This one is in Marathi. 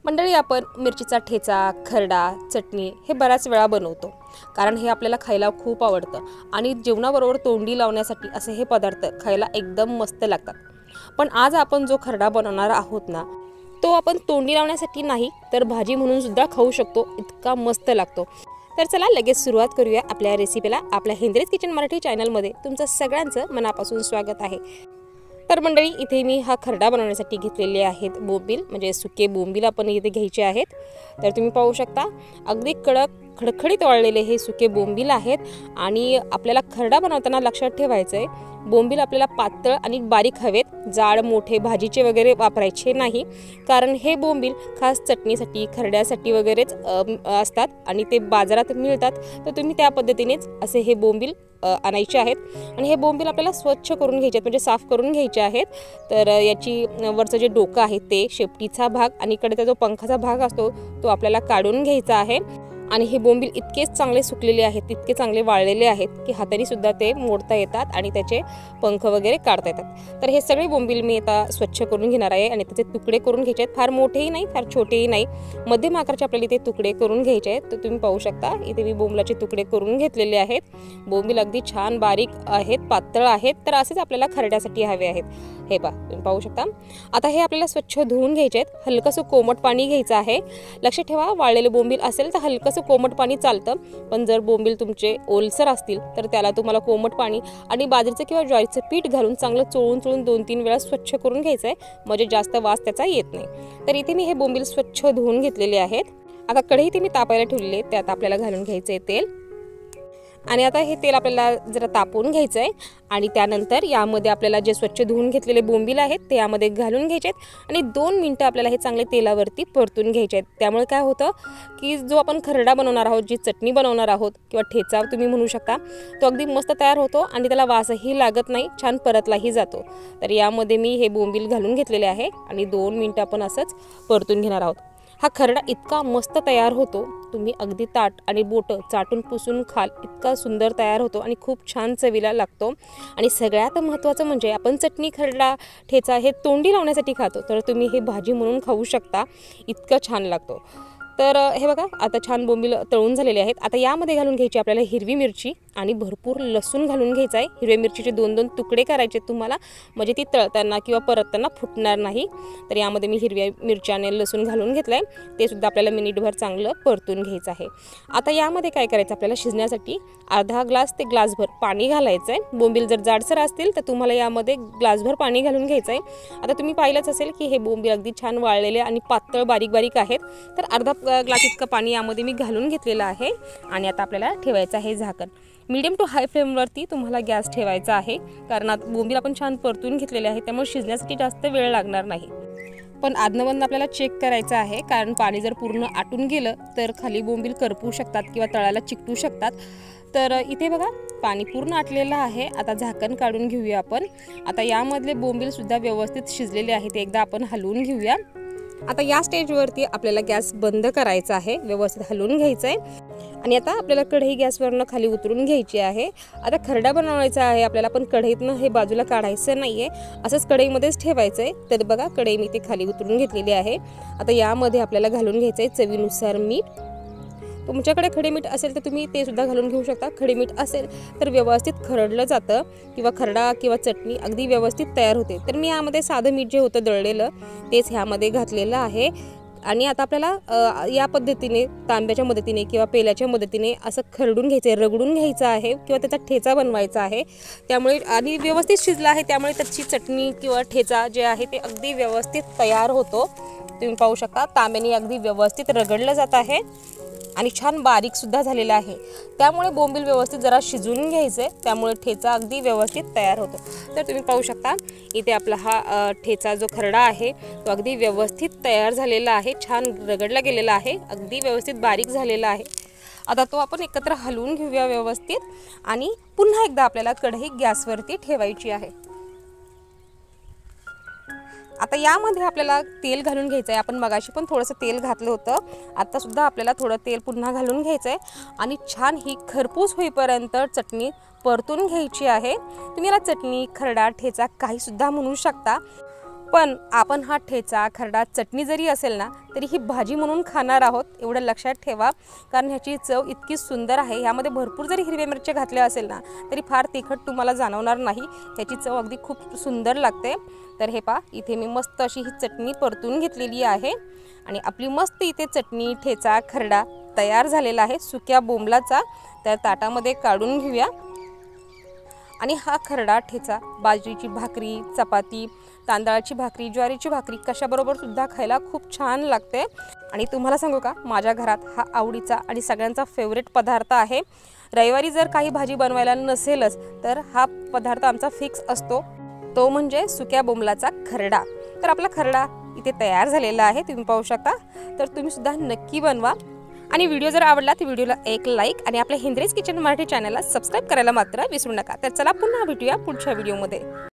मंडळी, आपण मिरचीचा ठेचा, खरडा, चटणी हे बऱ्याच वेळा बनवतो, कारण हे आपल्याला खायला खूप आवडतं आणि जेवणाबरोबर तोंडी लावण्यासाठी असे हे पदार्थ खायला एकदम मस्त लागतात। पण आज आपण जो खरडा बनवणार आहोत ना, तो आपण तोंडी लावण्यासाठी नाही तर भाजी म्हणून सुद्धा खाऊ शकतो, इतका मस्त लागतो। तर चला लगेच सुरुवात करूया आपल्या रेसिपीला। आपल्या हेंद्रेज किचन मराठी चॅनलमध्ये तुमचं सगळ्यांचं मनापासून स्वागत आहे। तर मंडळी, इथे मी हा खरडा बनवण्यासाठी घेतलेले आहेत बोंबील, म्हणजे सुके बोंबील आपण इथे घ्यायचे आहेत। तर तुम्ही पाहू शकता अगदी कडक खडखडीत वाळलेले हे सुके बोंबील आहेत। आणि आपल्याला खरडा बनवताना लक्षात ठेवायचं आहे, बोंबील आपल्याला पातळ आणि बारीक हवेत, जाड मोठे भाजीचे वगैरे वापरायचे नाही, कारण हे बोंबील खास चटणीसाठी, खरड्यासाठी वगैरेच असतात आणि ते बाजारात मिळतात। तर तुम्ही त्या पद्धतीनेच असे हे बोंबील आणायचे आहेत आणि हे बोंबील आपल्याला स्वच्छ करून घ्यायचे आहेत, म्हणजे साफ करून घ्यायचे आहेत। तर याची वरचं जे डोकं आहे ते, शेपटीचा भाग आणि इकडचा जो पंखाचा भाग असतो तो आपल्याला काढून घ्यायचा आहे। आणि हे बोंबील इतकेच चांगले सुकलेले आहेत, इतके चांगले वाळलेले आहेत की हाताने सुद्धा ते मोडता येतात आणि त्याचे पंख वगैरे काढता येतात। तर हे सगळे बोंबील मी आता स्वच्छ करून घेणार आहे आणि त्याचे तुकडे करून घ्यायचे आहेत। फार मोठेही नाही, फार छोटेही नाही, मध्यम आकाराचे आपल्याला इथे तुकडे करून घ्यायचे आहेत। तर तुम्ही पाहू शकता इथे मी बोंबलाचे तुकडे करून घेतलेले आहेत। बोंबील अगदी छान बारीक आहेत, पातळ आहेत, तर असेच आपल्याला खरड्यासाठी हवे आहेत। हे पहा, तुम्ही पाहू शकता। आता हे आपल्याला स्वच्छ धुवून घ्यायचे आहेत। हलकसं कोमट पाणी घ्यायचं आहे। लक्षात ठेवा, वाळलेले बोंबील असेल तर हलकसं कोमट पाणी चालतं, पण जर बोंबील तुमचे ओलसर असतील तर त्याला तुम्हाला कोमट पाणी आणि बाजरीचं किंवा ज्वारीचं पीठ घालून चांगलं चोळून 2-3 वेळा स्वच्छ करून घ्यायचं आहे, म्हणजे जास्त वास त्याचा येत नाही। तर इथे मी हे बोंबील स्वच्छ धुवून घेतलेले आहेत। आता कढई इथे मी तापायला ठेवलेली आहे, त्यात आपल्याला घालून घ्यायचं आहे तेल। आणि आता हे तेल आपल्याला जरा तापवून घ्यायचं आहे आणि त्यानंतर यामध्ये आपल्याला जे स्वच्छ धुवून घेतलेले बोंबील आहेत ते यामध्ये घालून घ्यायचे आहेत आणि 2 मिनिटं आपल्याला हे चांगले तेलावरती परतून घ्यायचे आहेत। त्यामुळे काय होतं की जो आपण खरडा बनवणार आहोत, जी चटणी बनवणार आहोत किंवा ठेचा तुम्ही म्हणू शकता, तो अगदी मस्त तयार होतो आणि त्याला वासही लागत नाही, छान परतलाही जातो। तर यामध्ये मी हे बोंबील घालून घेतलेले आहे आणि 2 मिनिटं आपण असंच परतून घेणार आहोत। हा खरडा इतका मस्त तयार होतो, तुम्ही अगदी ताट आणि बोटं चाटून पुसून खाल, इतका सुंदर तयार होतो आणि खूप छान चवीला लागतो। आणि सगळ्यात महत्त्वाचं म्हणजे आपण चटणी, खरडा, ठेचा हे तोंडी लावण्यासाठी खातो, तर तुम्ही हे भाजी म्हणून खाऊ शकता, इतकं छान लागतो। तर हे बघा, आता छान बोंबील तळून झालेले आहेत। आता यामध्ये घालून घ्यायची आपल्याला हिरवी मिरची आणि भरपूर लसूण घालून घ्यायचा आहे। हिरव्या मिरचीचे 2-2 तुकडे करायचे तुम्हाला, म्हणजे ती तळताना किंवा परतताना फुटणार नाही। तर यामध्ये मी हिरव्या मिरची आणि लसूण घालून घेतलं आहे, ते सुद्धा आपल्याला मिनिटभर चांगलं परतून घ्यायचं आहे। आता यामध्ये काय करायचं, आपल्याला शिजण्यासाठी अर्धा ग्लास ते ग्लासभर पाणी घालायचं आहे। बोंबील जर जाडसर असतील तर तुम्हाला यामध्ये ग्लासभर पाणी घालून घ्यायचं आहे। आता तुम्ही पाहिलंच असेल की हे बोंबील अगदी छान वाळलेले आणि पातळ बारीक बारीक आहेत, तर अर्धा ग्लास इतकं पाणी यामध्ये मी घालून घेतलेलं आहे। आणि आता आपल्याला ठेवायचं आहे झाकण। मीडियम टू हाय फ्लेमवरती तुम्हाला गॅस ठेवायचा आहे, कारण आता बोंबील आपण छान परतून घेतलेले आहे, त्यामुळे शिजण्यासाठी जास्त वेळ लागणार नाही। पण आदनमधनं आपल्याला चेक करायचं आहे, कारण पाणी जर पूर्ण आटून गेलं तर खाली बोंबील करपू शकतात किंवा तळाला चिकटू शकतात। तर इथे बघा, पाणी पूर्ण आटलेलं आहे। आता झाकण काढून घेऊया आपण। आता यामधले बोंबील सुद्धा व्यवस्थित शिजलेले आहेत, एकदा आपण हलवून घेऊया। आता या स्टेजवरती आपल्याला गॅस बंद करायचा आहे, व्यवस्थित हलवून घ्यायचं आहे। आणि आता आपल्याला कढई गॅसवरनं खाली उतरून घ्यायची आहे। आता खरडा बनवायचा आहे आपल्याला, पण कढईतनं हे बाजूला काढायचं नाही आहे, असंच कढईमध्येच ठेवायचं आहे। तर बघा, कढई मी ते खाली उतरून घेतलेली आहे। आता यामध्ये आपल्याला घालून घ्यायचं आहे चवीनुसार मीठ। तुमच्याकडे खडे मीठ असेल तर तुम्ही ते सुद्धा घालून घेऊ शकता। खडे मीठ असेल तर व्यवस्थित खरडलं जातं किंवा खरडा किंवा चटणी अगदी व्यवस्थित तयार होते। तर मी यामध्ये साधं मीठ जे होतं दळलेलं तेच ह्यामध्ये घातलेलं आहे। आणि आता आपल्याला या पद्धतीने तांब्याच्या मदतीने किंवा पेल्याच्या मदतीने असं खरडून घ्यायचं आहे, रगडून घ्यायचं आहे किंवा त्याचा ठेचा बनवायचा आहे। त्यामुळे आणि व्यवस्थित शिजला आहे, त्यामुळे त्याची चटणी किंवा ठेचा जे आहे ते अगदी व्यवस्थित तयार होतो। तुम्ही पाहू शकता तांब्याने अगदी व्यवस्थित रगडलं जात आहे आणि छान बारीक सुद्धा झालेला आहे। त्यामुळे बोंबील व्यवस्थित जरा शिजून घ्यायचे, त्यामुळे ठेचा अगदी व्यवस्थित तयार होतो। तर तुम्ही पाहू शकता इथे आपला हा ठेचा जो खरडा आहे तो अगदी व्यवस्थित तयार झालेला आहे, छान रगडला गेलेला आहे, अगदी व्यवस्थित बारीक झालेला आहे। आता तो आपण एकत्र हलवून घेऊया व्यवस्थित आणि पुन्हा एकदा आपल्याला कढई गॅसवरती ठेवायची आहे। आता यामध्ये आपल्याला तेल घालून घ्यायचं आहे। आपण मगाशी पण थोडंसं तेल घातलं होतं, आता सुद्धा आपल्याला थोडं तेल पुन्हा घालून घ्यायचं आहे आणि छान ही खरपूस होईपर्यंत चटणी परतून घ्यायची आहे। तुम्ही याला चटणी, खरडा, ठेचा काही सुद्धा म्हणू शकता। पण आपण हा ठेचा, खरडा, चटणी जरी असेल ना तरी ही भाजी म्हणून खाणार आहोत, एवढं लक्षात ठेवा. कारण ह्याची चव इतकी सुंदर आहे. ह्यामध्ये भरपूर जरी हिरव्या मिरच्या घातल्या असेल ना तरी फार तिखट तुम्हाला जाणवणार नाही. ह्याची चव अगदी खूप सुंदर लागते. तर हे पहा, इथे मी मस्त अशी ही चटणी परतून घेतलेली आहे आणि आपली मस्त इथे चटणी, ठेचा, खरडा तयार झालेला आहे सुक्या बोंबलाचा. तर ताटामध्ये काढून घेऊया. आणि हा खरडा, ठेचा बाजरीची भाकरी, चपाती, तांदळाची भाकरी, ज्वारीची भाकरी कशाबरोबर सुद्धा खायला खूप छान लागते. आणि तुम्हाला सांगू का, माझ्या घरात हा आवडीचा आणि सगळ्यांचा फेवरेट पदार्थ आहे. रविवारी जर काही भाजी बनवायला नसेलच तर हा पदार्थ आमचा फिक्स असतो, तो म्हणजे सुक्या बोंबलाचा खरडा. तर आपला खरडा इथे तयार झालेला आहे, तुम्ही पाहू शकता. तर तुम्ही सुद्धा नक्की बनवा. आणि व्हिडिओ जर आवडला तर व्हिडिओला एक लाईक आणि आपल्या हिंद्रेज किचन मराठी चॅनलला सबस्क्राईब करायला मात्र विसरू नका. तर चला पुन्हा भेटूया पुढच्या व्हिडिओमध्ये.